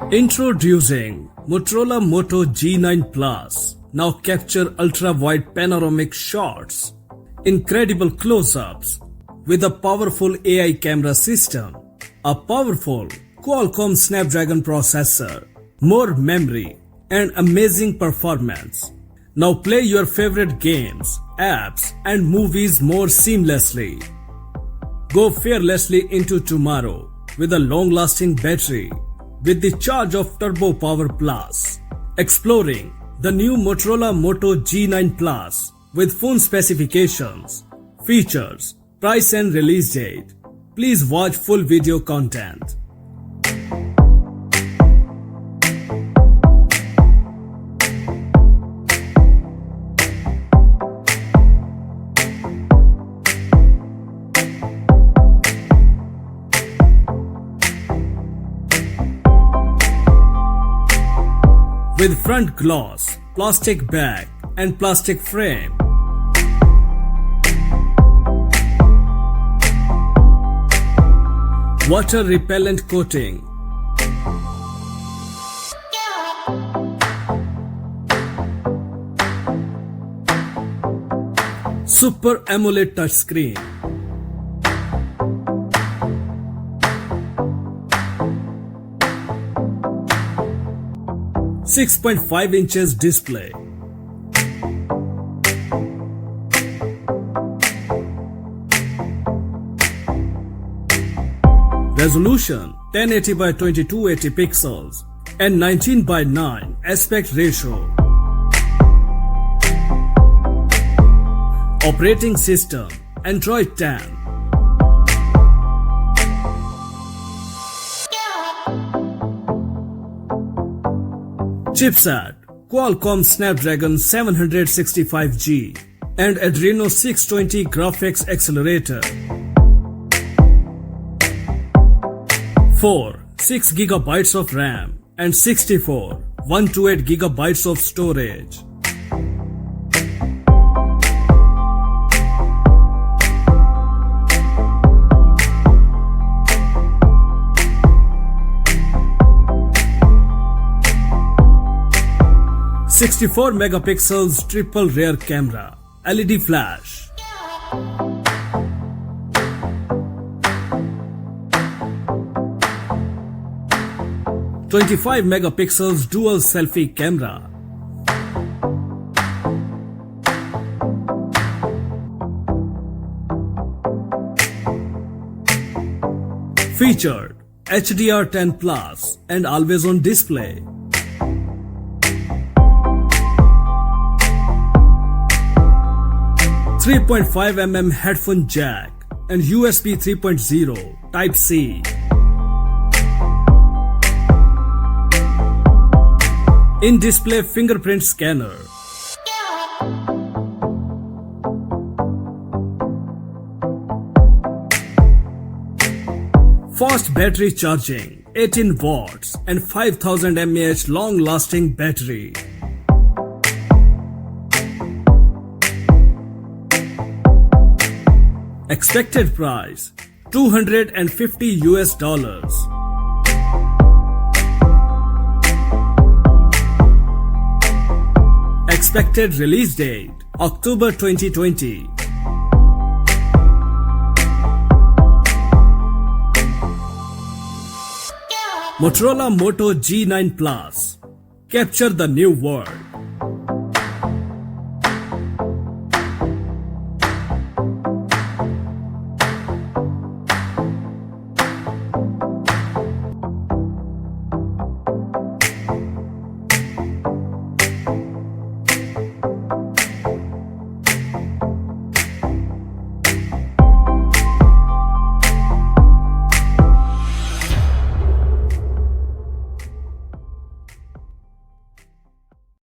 Introducing Motorola Moto G9 Plus. Now capture ultra-wide panoramic shots, incredible close-ups with a powerful AI camera system, a powerful Qualcomm Snapdragon processor, more memory, and amazing performance. Now play your favorite games, apps, and movies more seamlessly. Go fearlessly into tomorrow with a long-lasting battery with the charge of Turbo Power Plus. Exploring the new Motorola Moto G9 Plus with phone specifications, features, price and release date. Please watch full video content. With front gloss, plastic back and plastic frame. Water repellent coating. Super AMOLED touchscreen. .5 inches display. Resolution 1080 by 2280 pixels and 19 by 9 aspect ratio. Operating system Android 10. Chipset Qualcomm Snapdragon 765G and Adreno 620 graphics accelerator. 6 GB of RAM and 64 128 GB of storage. .64 megapixels triple rear camera, LED flash. .25 megapixels dual selfie camera. Featured HDR10 Plus and always on display. 3.5mm headphone jack and USB 3.0 Type-C. In-display fingerprint scanner. Fast battery charging, 18 watts and 5000 mAh long-lasting battery. Expected price $250 US. Expected release date October 2020. Motorola Moto G9 Plus. Capture the new world.